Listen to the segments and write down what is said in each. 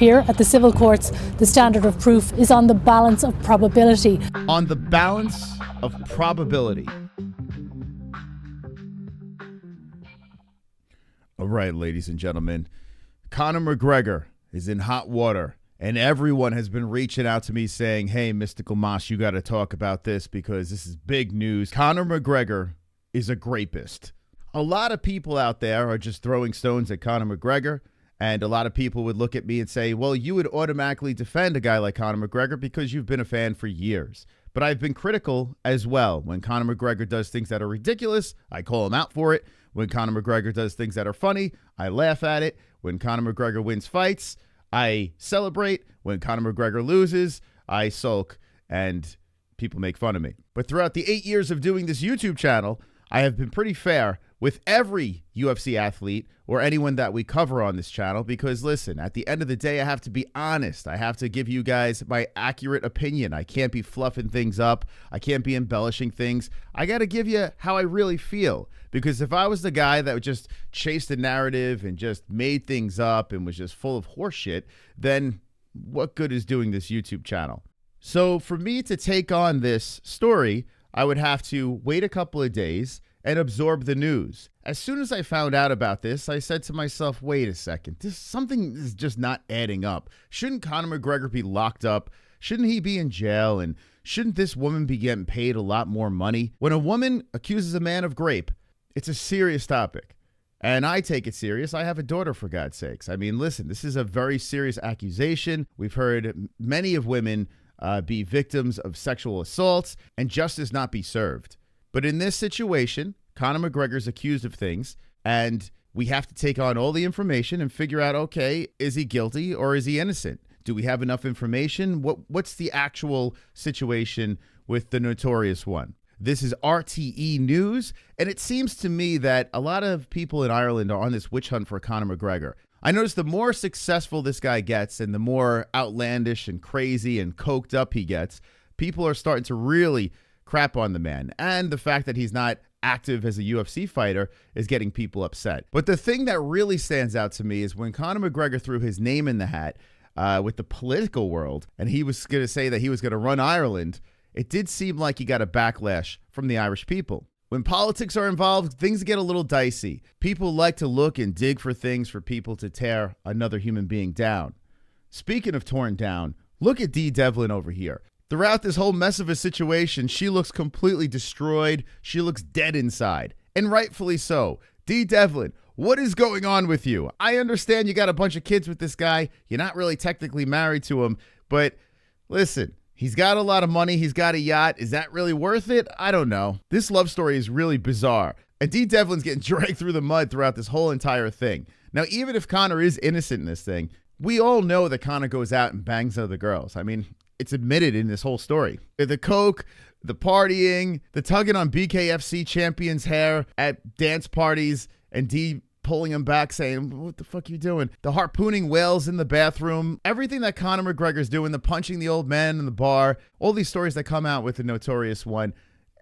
Here at the civil courts, the standard of proof is on the balance of probability. On the balance of probability. All right, ladies and gentlemen, Conor McGregor is in hot water, and everyone has been reaching out to me saying, hey, Mystical Mosh, you got to talk about this because this is big news. Conor McGregor is a grapist. A lot of people out there are just throwing stones at Conor McGregor, and a lot of people would look at me and say, well, you would automatically defend a guy like Conor McGregor because you've been a fan for years. But I've been critical as well. When Conor McGregor does things that are ridiculous, I call him out for it. When Conor McGregor does things that are funny, I laugh at it. When Conor McGregor wins fights, I celebrate. When Conor McGregor loses, I sulk and people make fun of me. But throughout the 8 years of doing this YouTube channel, I have been pretty fair with every UFC athlete or anyone that we cover on this channel because, listen, at the end of the day, I have to be honest. I have to give you guys my accurate opinion. I can't be fluffing things up. I can't be embellishing things. I got to give you how I really feel because if I was the guy that would just chase the narrative and just made things up and was just full of horseshit, then what good is doing this YouTube channel? So for me to take on this story, I would have to wait a couple of days and absorb the news. As soon as I found out about this, I said to myself, wait a second, something is just not adding up. Shouldn't Conor McGregor be locked up? Shouldn't he be in jail? And shouldn't this woman be getting paid a lot more money? When a woman accuses a man of rape, it's a serious topic. And I take it serious. I have a daughter, for God's sakes. I mean, listen, this is a very serious accusation. We've heard many of women be victims of sexual assaults and justice not be served. But in this situation, Conor McGregor's accused of things, and we have to take on all the information and figure out, okay, is he guilty or is he innocent? Do we have enough information? What's the actual situation with the notorious one? This is RTE News, and it seems to me that a lot of people in Ireland are on this witch hunt for Conor McGregor. I notice the more successful this guy gets and the more outlandish and crazy and coked up he gets, people are starting to really crap on the man. And the fact that he's not active as a UFC fighter is getting people upset. But the thing that really stands out to me is when Conor McGregor threw his name in the hat with the political world, and he was going to say that he was going to run Ireland, it did seem like he got a backlash from the Irish people. When politics are involved, things get a little dicey. People like to look and dig for things for people to tear another human being down. Speaking of torn down, look at Devlin over here. Throughout this whole mess of a situation, she looks completely destroyed. She looks dead inside, and rightfully so. Devlin, what is going on with you? I understand you got a bunch of kids with this guy. You're not really technically married to him, but listen, he's got a lot of money. He's got a yacht. Is that really worth it? I don't know. This love story is really bizarre, and Devlin's getting dragged through the mud throughout this whole entire thing. Now, even if Conor is innocent in this thing, we all know that Conor goes out and bangs other girls. I mean, it's admitted in this whole story. The coke, the partying, the tugging on BKFC champion's hair at dance parties, and D pulling him back saying, what the fuck are you doing? The harpooning whales in the bathroom, everything that Conor McGregor's doing, the punching the old man in the bar, all these stories that come out with the notorious one.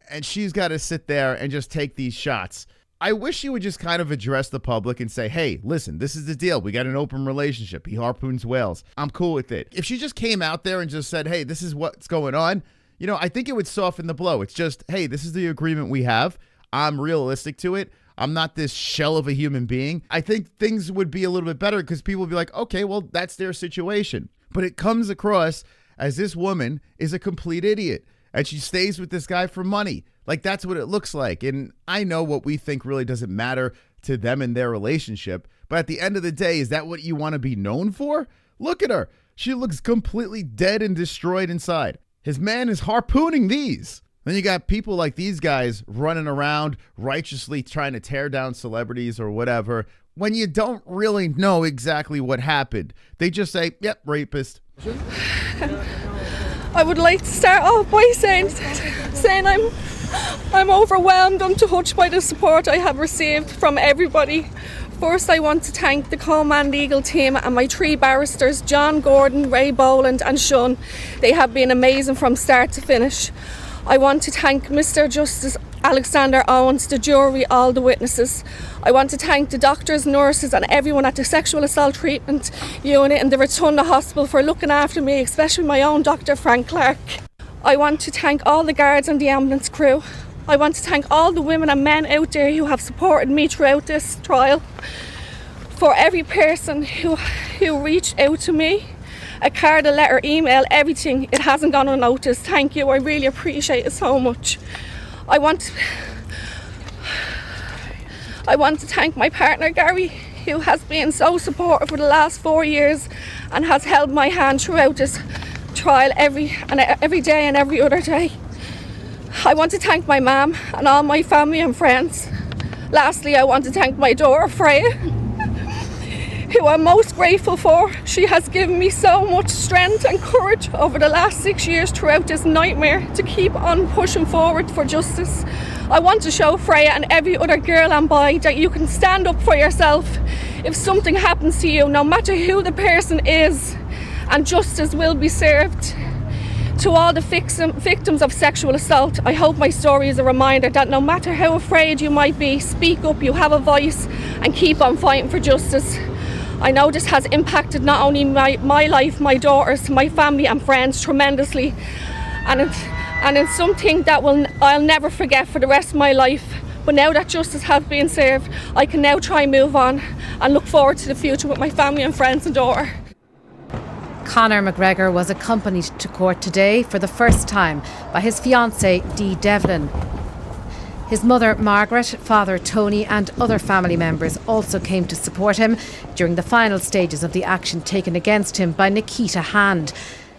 And she's got to sit there and just take these shots. I wish you would just kind of address the public and say, hey, listen, this is the deal. We got an open relationship. He harpoons whales. I'm cool with it. If she just came out there and just said, hey, this is what's going on, you know, I think it would soften the blow. It's just, hey, this is the agreement we have. I'm realistic to it. I'm not this shell of a human being. I think things would be a little bit better because people would be like, okay, well, that's their situation. But it comes across as this woman is a complete idiot and she stays with this guy for money. Like, that's what it looks like. And I know what we think really doesn't matter to them and their relationship. But at the end of the day, is that what you want to be known for? Look at her. She looks completely dead and destroyed inside. His man is harpooning these. Then you got people like these guys running around righteously trying to tear down celebrities or whatever when you don't really know exactly what happened. They just say, yep, rapist. I would like to start off by saying I'm overwhelmed, untouched by the support I have received from everybody. First, I want to thank the Coleman legal team and my three barristers, John, Gordon, Ray Boland and Sean. They have been amazing from start to finish. I want to thank Mr. Justice Alexander Owens, the jury, all the witnesses. I want to thank the doctors, nurses and everyone at the sexual assault treatment unit in the Rotunda Hospital for looking after me, especially my own doctor, Frank Clark. I want to thank all the guards and the ambulance crew. I want to thank all the women and men out there who have supported me throughout this trial. For every person who reached out to me, a card, a letter, email, everything, it hasn't gone unnoticed. Thank you, I really appreciate it so much. I want to thank my partner Gary, who has been so supportive for the last 4 years and has held my hand throughout this trial every day and every other day. I want to thank my mum and all my family and friends. Lastly, I want to thank my daughter Freya, who I'm most grateful for. She has given me so much strength and courage over the last 6 years throughout this nightmare to keep on pushing forward for justice. I want to show Freya and every other girl and boy that you can stand up for yourself if something happens to you, no matter who the person is, and justice will be served. To all the victims of sexual assault, I hope my story is a reminder that no matter how afraid you might be, speak up, you have a voice, and keep on fighting for justice. I know this has impacted not only my life, my daughters, my family and friends tremendously, and it's something that I'll never forget for the rest of my life. But now that justice has been served, I can now try and move on and look forward to the future with my family and friends and daughter. Conor McGregor was accompanied to court today for the first time by his fiancée Dee Devlin. His mother Margaret, father Tony and other family members also came to support him during the final stages of the action taken against him by Nikita Hand.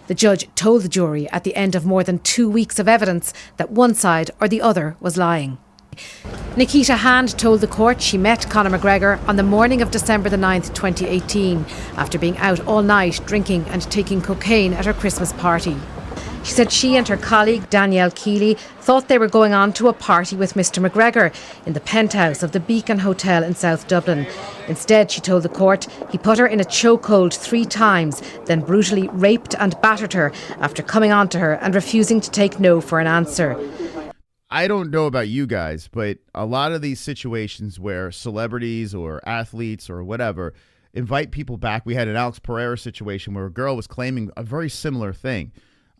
The judge told the jury at the end of more than 2 weeks of evidence that one side or the other was lying. Nikita Hand told the court she met Conor McGregor on the morning of December the 9th, 2018, after being out all night drinking and taking cocaine at her Christmas party. She said she and her colleague Danielle Keeley thought they were going on to a party with Mr McGregor in the penthouse of the Beacon Hotel in South Dublin. Instead, she told the court, he put her in a chokehold 3 times, then brutally raped and battered her after coming on to her and refusing to take no for an answer. I don't know about you guys, but a lot of these situations where celebrities or athletes or whatever invite people back. We had an Alex Pereira situation where a girl was claiming a very similar thing.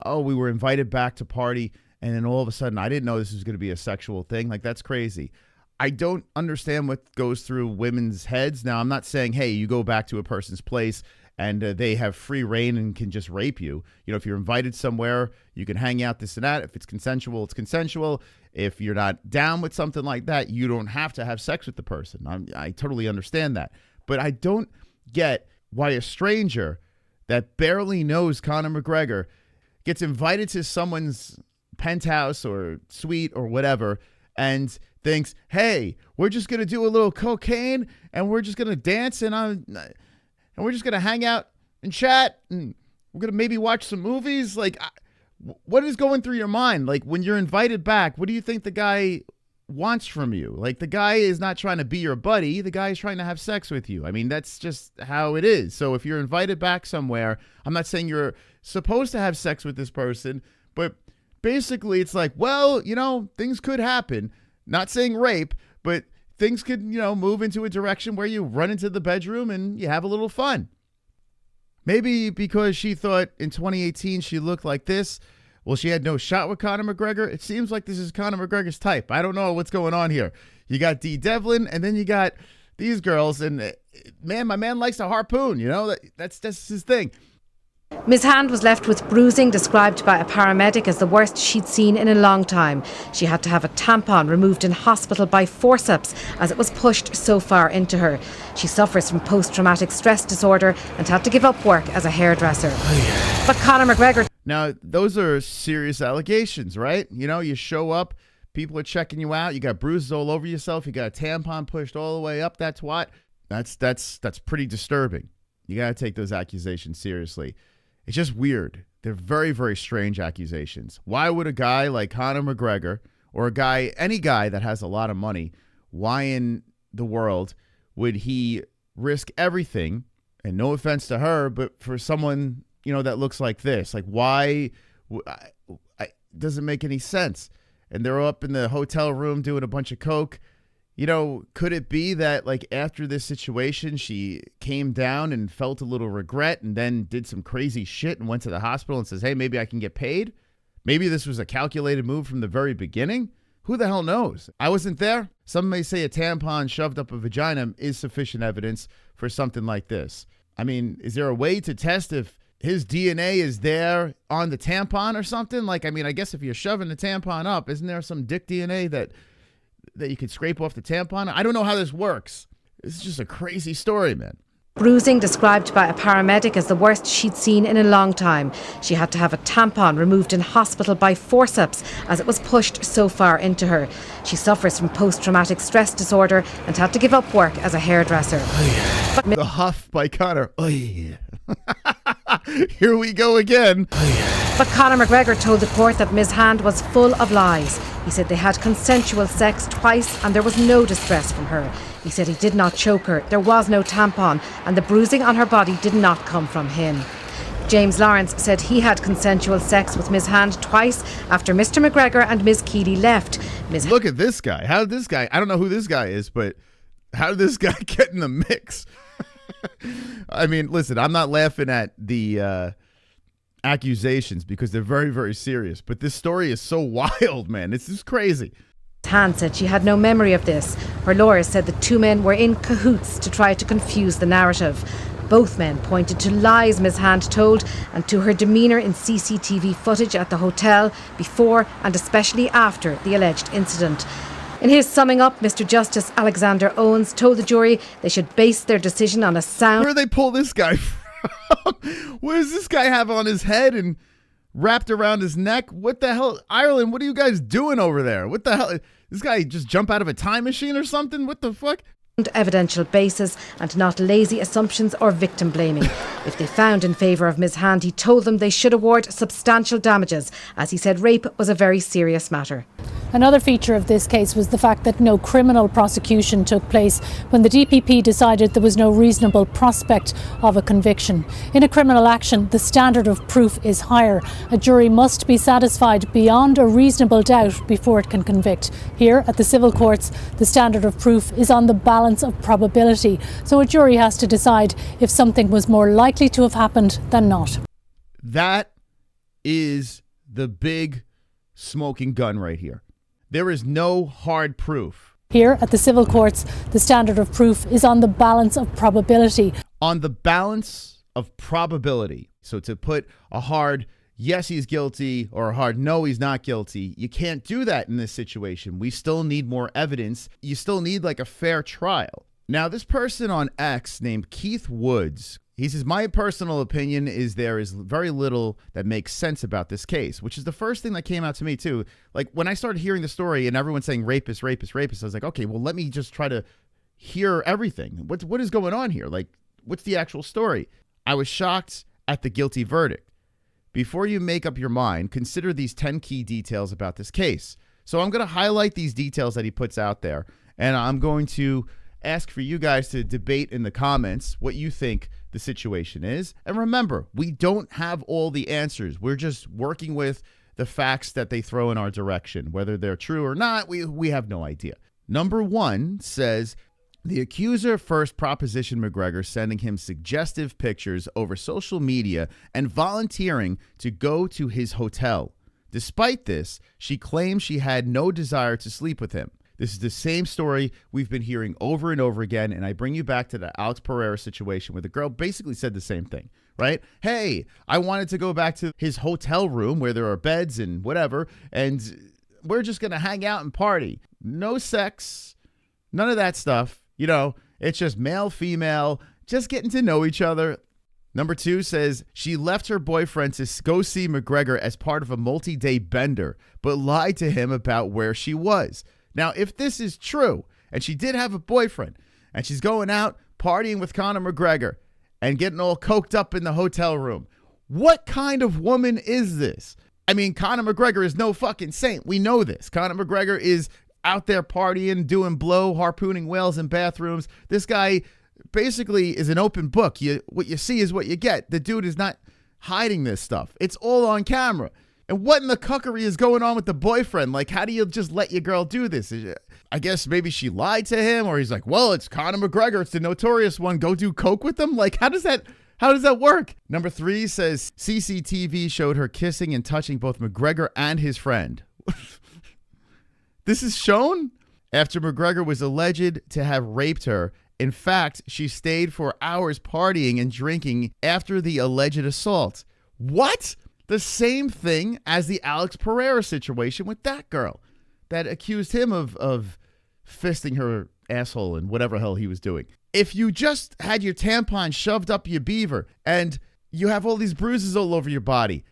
Oh, we were invited back to party, and then all of a sudden, I didn't know this was going to be a sexual thing. Like, that's crazy. I don't understand what goes through women's heads. Now, I'm not saying, hey, you go back to a person's place and they have free reign and can just rape you. You know, if you're invited somewhere, you can hang out, this and that. If it's consensual, it's consensual. If you're not down with something like that, you don't have to have sex with the person. I totally understand that. But I don't get why a stranger that barely knows Conor McGregor gets invited to someone's penthouse or suite or whatever and thinks, hey, we're just going to do a little cocaine and we're just going to dance and we're just going to hang out and chat and we're going to maybe watch some movies. Like, what is going through your mind? Like, when you're invited back, what do you think the guy wants from you? Like, the guy is not trying to be your buddy. The guy is trying to have sex with you. I mean, that's just how it is. So if you're invited back somewhere, I'm not saying you're supposed to have sex with this person, but basically it's like, well, you know, things could happen. Not saying rape, but things could, you know, move into a direction where you run into the bedroom and you have a little fun. Maybe because she thought in 2018 she looked like this. Well, she had no shot with Conor McGregor. It seems like this is Conor McGregor's type. I don't know what's going on here. You got Dee Devlin, and then you got these girls, and man, my man likes to harpoon. You know, that's his thing. Ms Hand was left with bruising described by a paramedic as the worst she'd seen in a long time. She had to have a tampon removed in hospital by forceps as it was pushed so far into her. She suffers from post-traumatic stress disorder and had to give up work as a hairdresser. But Conor McGregor... Now, those are serious allegations, right? You know, you show up, people are checking you out, you got bruises all over yourself, you got a tampon pushed all the way up that twat. That's pretty disturbing. You got to take those accusations seriously. It's just weird. They're very, very strange accusations. Why would a guy like Conor McGregor or any guy that has a lot of money, why in the world would he risk everything, and no offense to her, but for someone, you know, that looks like this? Like, why? It doesn't make any sense. and they're up in the hotel room doing a bunch of coke. You know, could it be that like after this situation, she came down and felt a little regret and then did some crazy shit and went to the hospital and says, hey, maybe I can get paid? Maybe this was a calculated move from the very beginning? Who the hell knows? I wasn't there. Some may say a tampon shoved up a vagina is sufficient evidence for something like this. I mean, is there a way to test if his DNA is there on the tampon or something? Like, I mean, I guess if you're shoving the tampon up, isn't there some dick DNA that you could scrape off the tampon? I don't know how this works. It's just a crazy story, man. Bruising described by a paramedic as the worst she'd seen in a long time. She had to have a tampon removed in hospital by forceps as it was pushed so far into her. She suffers from post-traumatic stress disorder and had to give up work as a hairdresser. The huff by Conor. Oh, yeah. Here we go again. But Conor McGregor told the court that Ms. Hand was full of lies. He said they had consensual sex twice and there was no distress from her. He said he did not choke her, there was no tampon, and the bruising on her body did not come from him. James Lawrence said he had consensual sex with Ms. Hand twice after Mr. McGregor and Ms. Keeley left. Look at this guy. How did this guy, I don't know who this guy is, but how did this guy get in the mix? I mean, listen, I'm not laughing at the accusations because they're very, very serious. But this story is so wild, man. This is crazy. Hand said she had no memory of this. Her lawyers said the two men were in cahoots to try to confuse the narrative. Both men pointed to lies Ms. Hand told and to her demeanour in CCTV footage at the hotel before and especially after the alleged incident. In his summing up, Mr. Justice Alexander Owens told the jury they should base their decision on a sound... Where do they pull this guy from? What does this guy have on his head and wrapped around his neck? What the hell? Ireland, what are you guys doing over there? What the hell? This guy just jump out of a time machine or something? What the fuck? Evidential basis and not lazy assumptions or victim blaming. If they found in favour of Ms. Hand, he told them they should award substantial damages, as he said rape was a very serious matter. Another feature of this case was the fact that no criminal prosecution took place when the DPP decided there was no reasonable prospect of a conviction. In a criminal action, the standard of proof is higher. A jury must be satisfied beyond a reasonable doubt before it can convict. Here, at the civil courts, the standard of proof is on the balance of probability. So a jury has to decide if something was more likely to have happened than not. That is the big smoking gun right here. There is no hard proof. Here at the civil courts, the standard of proof is on the balance of probability. On the balance of probability. So to put a hard yes, he's guilty or a hard no, he's not guilty, you can't do that in this situation. We still need more evidence. You still need like a fair trial. Now, this person on X named Keith Woods, he says, my personal opinion is there is very little that makes sense about this case, which is the first thing that came out to me, too. Like, when I started hearing the story and everyone saying rapist, rapist, rapist, I was like, okay, well, let me just try to hear everything. What is going on here? Like, what's the actual story? I was shocked at the guilty verdict. Before you make up your mind, consider these 10 key details about this case. So I'm going to highlight these details that he puts out there, and I'm going to ask for you guys to debate in the comments what you think the situation is. And remember, we don't have all the answers. We're just working with the facts that they throw in our direction. Whether they're true or not, we have no idea. Number 1 says, the accuser first propositioned McGregor, sending him suggestive pictures over social media and volunteering to go to his hotel. Despite this, she claims she had no desire to sleep with him. This is the same story we've been hearing over and over again, and I bring you back to the Alex Pereira situation where the girl basically said the same thing, right? Hey, I wanted to go back to his hotel room where there are beds and whatever, and we're just going to hang out and party. No sex, none of that stuff. You know, it's just male, female, just getting to know each other. Number 2 says she left her boyfriend to go see McGregor as part of a multi-day bender, but lied to him about where she was. Now, if this is true, and she did have a boyfriend, and she's going out partying with Conor McGregor and getting all coked up in the hotel room, what kind of woman is this? I mean, Conor McGregor is no fucking saint. We know this. Conor McGregor is out there partying, doing blow, harpooning whales in bathrooms. This guy basically is an open book. What you see is what you get. The dude is not hiding this stuff. It's all on camera. And what in the cuckery is going on with the boyfriend? Like, how do you just let your girl do this? I guess maybe she lied to him, or he's like, well, it's Conor McGregor. It's the notorious one. Go do coke with him. Like, how does that work? Number 3 says CCTV showed her kissing and touching both McGregor and his friend. This is shown after McGregor was alleged to have raped her. In fact, she stayed for hours partying and drinking after the alleged assault. What? The same thing as the Alex Pereira situation with that girl that accused him of fisting her asshole and whatever hell he was doing. If you just had your tampon shoved up your beaver and you have all these bruises all over your body,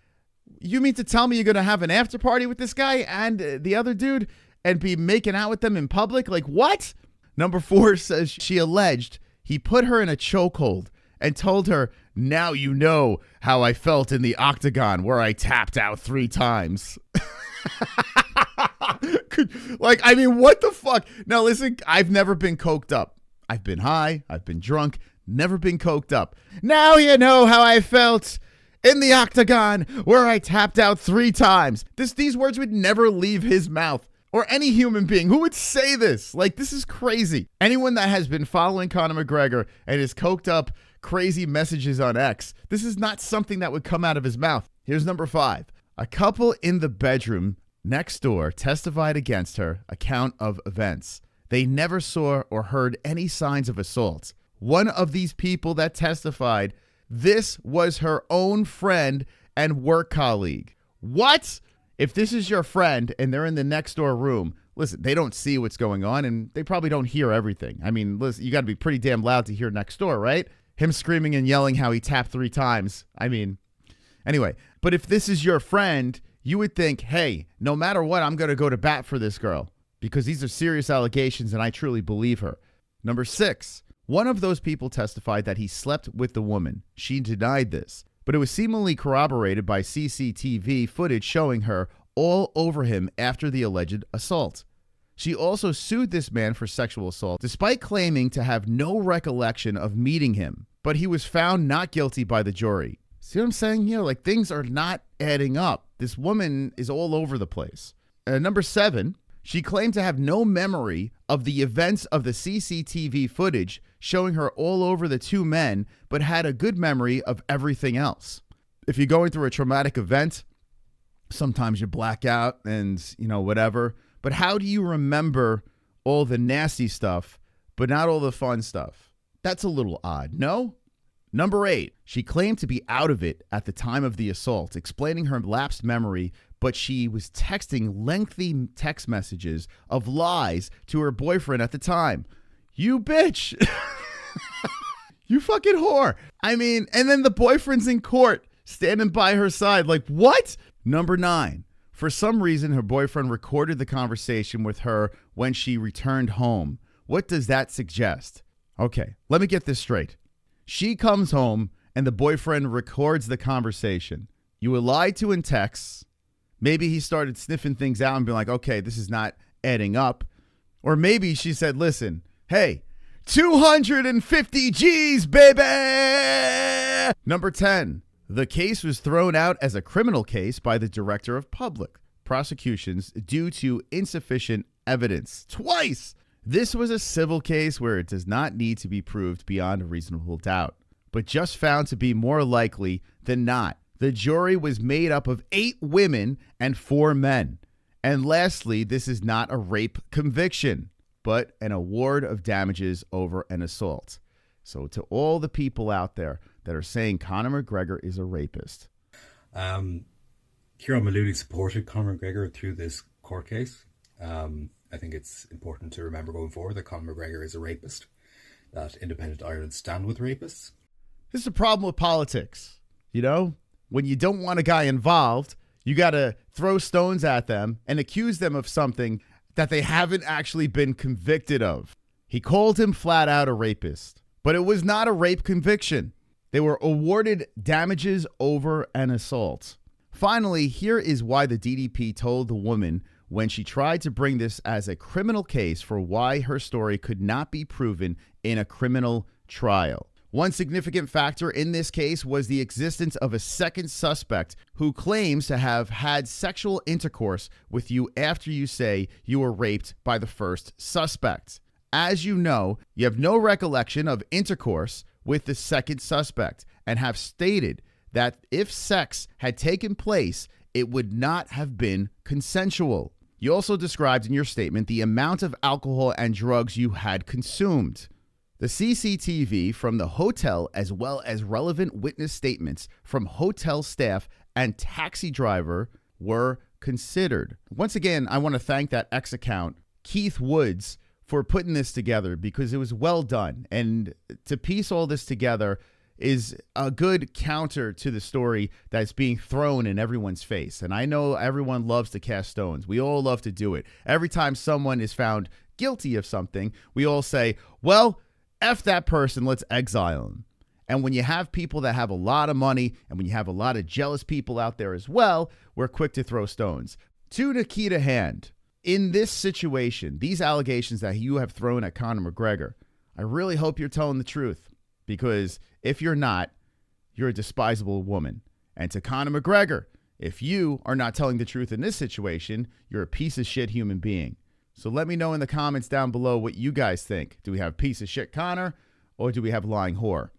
you mean to tell me you're going to have an after party with this guy and the other dude and be making out with them in public? Like, what? Number 4 says she alleged he put her in a chokehold and told her, now you know how I felt in the octagon where I tapped out 3 times. What the fuck? Now, listen, I've never been coked up. I've been high. I've been drunk. Never been coked up. Now you know how I felt in the octagon where I tapped out 3 times. These words would never leave his mouth. Or any human being. Who would say this? Like, this is crazy. Anyone that has been following Conor McGregor and his coked up crazy messages on X, this is not something that would come out of his mouth. Here's number 5. A couple in the bedroom next door testified against her account of events. They never saw or heard any signs of assault. One of these people that testified, this was her own friend and work colleague. What? If this is your friend and they're in the next door room, listen, they don't see what's going on and they probably don't hear everything. I mean, listen, you got to be pretty damn loud to hear next door, right? Him screaming and yelling how he tapped 3 times. I mean, anyway, but if this is your friend, you would think, hey, no matter what, I'm going to go to bat for this girl because these are serious allegations and I truly believe her. Number 6, one of those people testified that he slept with the woman. She denied this, but it was seemingly corroborated by CCTV footage showing her all over him after the alleged assault. She also sued this man for sexual assault, despite claiming to have no recollection of meeting him, but he was found not guilty by the jury. See what I'm saying here? Like, things are not adding up. This woman is all over the place. Number 7, she claimed to have no memory of the events of the CCTV footage showing her all over the 2 men, but had a good memory of everything else. If you're going through a traumatic event, sometimes you black out and, whatever. But how do you remember all the nasty stuff, but not all the fun stuff? That's a little odd, no? Number 8, she claimed to be out of it at the time of the assault, explaining her lapsed memory, but she was texting lengthy text messages of lies to her boyfriend at the time. You bitch. You fucking whore. I mean, and then the boyfriend's in court standing by her side. Like, what? Number 9, for some reason, her boyfriend recorded the conversation with her when she returned home. What does that suggest? Okay, let me get this straight. She comes home and the boyfriend records the conversation. You were lied to in texts. Maybe he started sniffing things out and being like, okay, this is not adding up. Or maybe she said, listen, hey, 250 G's, baby! Number 10, the case was thrown out as a criminal case by the Director of Public Prosecutions due to insufficient evidence. Twice! This was a civil case where it does not need to be proved beyond a reasonable doubt, but just found to be more likely than not. The jury was made up of 8 women and 4 men. And lastly, this is not a rape conviction, but an award of damages over an assault. So to all the people out there that are saying Conor McGregor is a rapist. Kieran Malooly supported Conor McGregor through this court case. I think it's important to remember going forward that Conor McGregor is a rapist, that Independent Ireland stand with rapists. This is a problem with politics. When you don't want a guy involved, you got to throw stones at them and accuse them of something that they haven't actually been convicted of. He called him flat out a rapist, but it was not a rape conviction. They were awarded damages over an assault. Finally, here is why the DDP told the woman when she tried to bring this as a criminal case for why her story could not be proven in a criminal trial. One significant factor in this case was the existence of a second suspect who claims to have had sexual intercourse with you after you say you were raped by the first suspect. As you know, you have no recollection of intercourse with the second suspect and have stated that if sex had taken place, it would not have been consensual. You also described in your statement the amount of alcohol and drugs you had consumed. The CCTV from the hotel, as well as relevant witness statements from hotel staff and taxi driver, were considered. Once again, I want to thank that X account, Keith Woods, for putting this together because it was well done. And to piece all this together is a good counter to the story that's being thrown in everyone's face. And I know everyone loves to cast stones. We all love to do it. Every time someone is found guilty of something, we all say, well, F that person, let's exile them. And when you have people that have a lot of money and when you have a lot of jealous people out there as well, we're quick to throw stones. To Nikita Hand, in this situation, these allegations that you have thrown at Conor McGregor, I really hope you're telling the truth, because if you're not, you're a despisable woman. And to Conor McGregor, if you are not telling the truth in this situation, you're a piece of shit human being. So let me know in the comments down below what you guys think. Do we have piece of shit Conor or do we have lying whore?